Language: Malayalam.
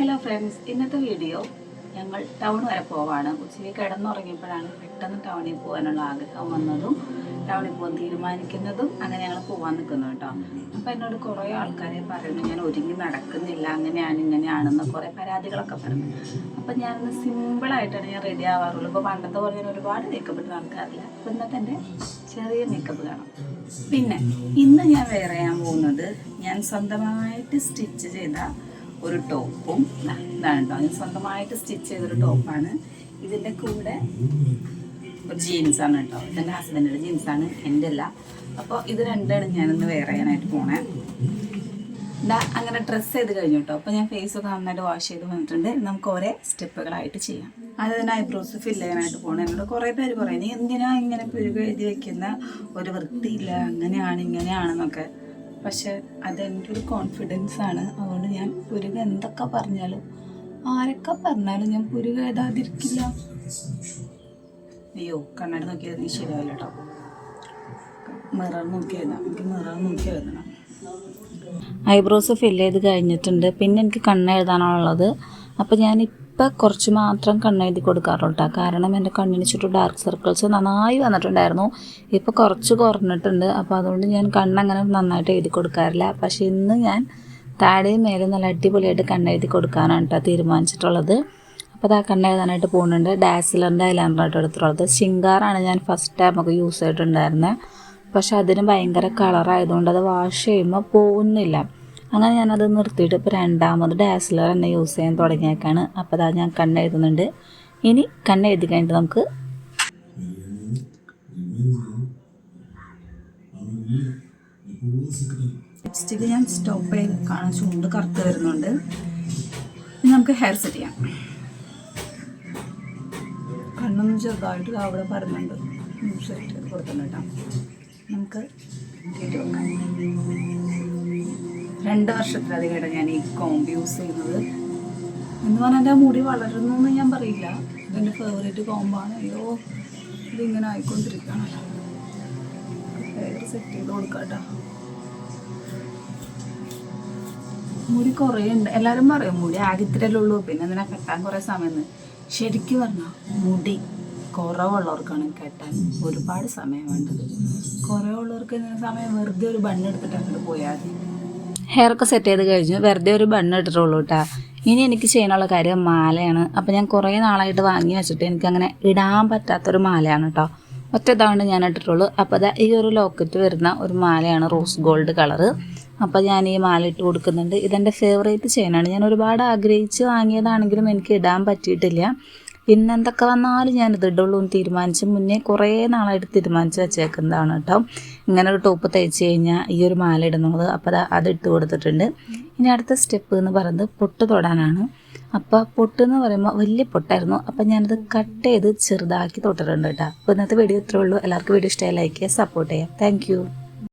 ഹലോ ഫ്രണ്ട്സ്, ഇന്നത്തെ വീഡിയോ ഞങ്ങൾ ടൗൺ വരെ പോവാണ്. ഉച്ചയ്ക്ക് കിടന്നുറങ്ങിയപ്പോഴാണ് പെട്ടെന്ന് ടൗണിൽ പോകാനുള്ള ആഗ്രഹം വന്നതും ടൗണിൽ പോകാൻ തീരുമാനിക്കുന്നതും അങ്ങനെ ഞങ്ങൾ പോകാൻ നിൽക്കുന്നു കേട്ടോ. അപ്പോൾ എന്നോട് കുറേ ആൾക്കാരെ പറയുന്നു ഞാൻ ഒരുങ്ങി നടക്കുന്നില്ല, അങ്ങനെയാണ് ഇങ്ങനെയാണെന്ന് കുറേ പരാതികളൊക്കെ പറഞ്ഞു. അപ്പം ഞാനൊന്ന് സിമ്പിളായിട്ടാണ് ഞാൻ റെഡി ആവാറുള്ളൂ. ഇപ്പോൾ പണ്ടത്തെ പോലെ ഞാൻ ഒരുപാട് മേക്കപ്പ് ഇട്ട് നടക്കാറില്ല. അപ്പോൾ ഇന്നത്തെ എൻ്റെ ചെറിയ മേക്കപ്പ് കാണാം. പിന്നെ ഇന്ന് ഞാൻ വെയർ ചെയ്യാൻ പോകുന്നത് ഞാൻ സ്വന്തമായിട്ട് സ്റ്റിച്ച് ചെയ്ത ഒരു ടോപ്പും ഇതാണ് കേട്ടോ. ഞാൻ സ്വന്തമായിട്ട് സ്റ്റിച്ച് ചെയ്തൊരു ടോപ്പാണ്. ഇതിൻ്റെ കൂടെ ഒരു ജീൻസാണ് കേട്ടോ. ഇതെൻ്റെ ഹസ്ബൻഡിൻ്റെ ജീൻസാണ്, എൻ്റെ അല്ല. അപ്പോൾ ഇത് രണ്ടാണ് ഞാനിന്ന് വെയർ ചെയ്യാനായിട്ട് പോണേ. അങ്ങനെ ഡ്രസ്സ് ചെയ്ത് കഴിഞ്ഞു കേട്ടോ. അപ്പോൾ ഞാൻ ഫേസൊക്കെ നന്നായിട്ട് വാഷ് ചെയ്ത് വന്നിട്ടുണ്ട്. നമുക്ക് ഓരോ സ്റ്റെപ്പുകളായിട്ട് ചെയ്യാം. അത് തന്നെ ഐബ്രോസ് ഫില്ല് ചെയ്യാനായിട്ട് പോകണം. എന്നോട് കുറേ പേര് പറയും, നീ എന്തിനാ ഇങ്ങനെ പുരുക എഴുതി വയ്ക്കുന്ന, ഒരു വൃത്തിയില്ല, അങ്ങനെയാണ് ഇങ്ങനെയാണെന്നൊക്കെ. പക്ഷെ അതെൻ്റെ ഒരു കോൺഫിഡൻസ് ആണ്. അതുകൊണ്ട് ഞാൻ പുരുക എന്തൊക്കെ പറഞ്ഞാലും ആരൊക്കെ പറഞ്ഞാലും ഞാൻ പുരുക എഴുതാതിരിക്കില്ല. അയ്യോ, കണ്ണാടി നോക്കിയത് നീ ശരിയാവില്ല കേട്ടോ. മിറർ നോക്കി എഴുതാം, എനിക്ക് മിറർ നോക്കി എഴുതണം. ഐബ്രോസ് ഫില്ല് ചെയ്ത് കഴിഞ്ഞിട്ടുണ്ട്. പിന്നെ എനിക്ക് കണ്ണ് എഴുതാനുള്ളത്. അപ്പോൾ ഞാനിപ്പോൾ കുറച്ച് മാത്രം കണ്ണെഴുതി കൊടുക്കാറുള്ളൂ. കാരണം എൻ്റെ കണ്ണിന് ചുറ്റും ഡാർക്ക് സർക്കിൾസ് നന്നായി വന്നിട്ടുണ്ടായിരുന്നു. ഇപ്പോൾ കുറച്ച് കുറഞ്ഞിട്ടുണ്ട്. അപ്പോൾ അതുകൊണ്ട് ഞാൻ കണ്ണങ്ങനെ നന്നായിട്ട് എഴുതി കൊടുക്കാറില്ല. പക്ഷേ ഇന്ന് ഞാൻ താഴെയും മേലെ നല്ല അടിപൊളിയായിട്ട് കണ്ണെഴുതി കൊടുക്കാനാണ് കേട്ടോ തീരുമാനിച്ചിട്ടുള്ളത്. അപ്പോൾ അത് ആ കണ്ണെഴുതാനായിട്ട് പോകുന്നുണ്ട്. ഡാസിലറിൻ്റെ ഐലൈനറായിട്ട് എടുത്തിട്ടുള്ളത്. ശിങ്കാറാണ് ഞാൻ ഫസ്റ്റ് ടൈമൊക്കെ യൂസ് ചെയ്തിട്ടുണ്ടായിരുന്നത്. പക്ഷെ അതിന് ഭയങ്കര കളറായതുകൊണ്ട് അത് വാഷ് ചെയ്യുമ്പോൾ പോകുന്നില്ല. അങ്ങനെ ഞാനത് നിർത്തിയിട്ട് ഇപ്പോൾ രണ്ടാമത് ഡാസിലർ തന്നെ യൂസ് ചെയ്യാൻ തുടങ്ങിയേക്കാണ്. അപ്പോൾ അതാ ഞാൻ കണ്ണെഴുതുന്നുണ്ട്. ഇനി കണ്ണെഴുതി കഴിഞ്ഞിട്ട് നമുക്ക് ലിപ്സ്റ്റിക്ക് ഞാൻ സ്റ്റോപ്പ് ചെയ്ത് കാണാൻ ചൂണ്ട് കറുത്ത് വരുന്നുണ്ട്. ഇനി നമുക്ക് ഹെയർ സെറ്റ് ചെയ്യാം. കണ്ണൊന്നും ചെറുതായിട്ട് അവിടെ പറയുന്നുണ്ട്. സെറ്റ് ചെയ്ത് കൊടുക്കുന്നുണ്ട് കേട്ടോ. നമുക്ക് നോക്കാം. 2 വർഷത്തിലധികമായിട്ട് ഞാൻ ഈ കോംബ് യൂസ് ചെയ്യുന്നത്. എന്ന് പറഞ്ഞാൽ എൻ്റെ മുടി വളരുന്നു എന്ന് ഞാൻ പറയില്ല. ഇതെൻ്റെ ഫേവറേറ്റ് കോമ്പാണ്. അയ്യോ, ഇതിങ്ങനെ ആയിക്കൊണ്ടിരിക്കുകയാണല്ലോ. ഹെയർ സെറ്റ് ചെയ്ത് കൊടുക്കാം കേട്ടോ. മുടി കുറേ ഉണ്ട്. എല്ലാവരും പറയും മുടി ആകെ ഇത്രയല്ലേ ഉള്ളൂ, പിന്നെ എന്തിനാ കെട്ടാൻ കുറേ സമയം. ശരിക്കും പറഞ്ഞാൽ മുടി കുറവുള്ളവർക്കാണ് കെട്ടാൻ ഒരുപാട് സമയം വേണ്ടത്. കുറവുള്ളവർക്ക് സമയം വെറുതെ ഒരു ബണ്ണെടുത്തിട്ട് അങ്ങോട്ട് പോയാൽ മതി. ഹെയറൊക്കെ സെറ്റ് ചെയ്ത് കഴിഞ്ഞു. വെറുതെ ഒരു ബണ്ണ് ഇട്ടിട്ടുള്ളൂ കേട്ടോ. ഇനി എനിക്ക് ചെയ്യാനുള്ള കാര്യം മാലയാണ്. അപ്പോൾ ഞാൻ കുറേ നാളായിട്ട് വാങ്ങി വെച്ചിട്ട് എനിക്കങ്ങനെ ഇടാൻ പറ്റാത്തൊരു മാലയാണ് കേട്ടോ. ഒറ്റ ഇതാണ്ട് ഞാൻ ഇട്ടിട്ടുള്ളൂ. അപ്പോൾ അത് ഈ ഒരു ലോക്കറ്റ് വരുന്ന ഒരു മാലയാണ്, റോസ് ഗോൾഡ് കളറ്. അപ്പോൾ ഞാൻ ഈ മാല ഇട്ട് കൊടുക്കുന്നുണ്ട്. ഇതെൻ്റെ ഫേവറേറ്റ് ചെയിനാണ്. ഞാൻ ഒരുപാട് ആഗ്രഹിച്ച് വാങ്ങിയതാണെങ്കിലും എനിക്ക് ഇടാൻ പറ്റിയിട്ടില്ല. പിന്നെ എന്തൊക്കെ വന്നാലും ഞാനിത് ഇടുള്ളൂ എന്ന് തീരുമാനിച്ച് മുന്നേ കുറേ നാളായിട്ട് തീരുമാനിച്ച് വെച്ചേക്കുന്നതാണ് കേട്ടോ. ഇങ്ങനെ ഒരു ടോപ്പ് തയ്ച്ച് കഴിഞ്ഞാൽ ഈ ഒരു മാല ഇടുന്നത്. അപ്പോൾ അത് ഇട്ട് കൊടുത്തിട്ടുണ്ട്. ഇനി അടുത്ത സ്റ്റെപ്പ് എന്ന് പറയുന്നത് പൊട്ട് തൊടാനാണ്. അപ്പോൾ പൊട്ട് എന്ന് പറയുമ്പോൾ വലിയ പൊട്ടായിരുന്നു. അപ്പോൾ ഞാനത് കട്ട് ചെയ്ത് ചെറുതാക്കി തൊട്ടിട്ടുണ്ട് കേട്ടോ. അപ്പോൾ ഇന്നത്തെ വീഡിയോ ഇത്രേ ഉള്ളൂ. എല്ലാവർക്കും വീഡിയോ ഇഷ്ടമായി ലൈക്ക് ചെയ്യുക, സപ്പോർട്ട് ചെയ്യുക. താങ്ക്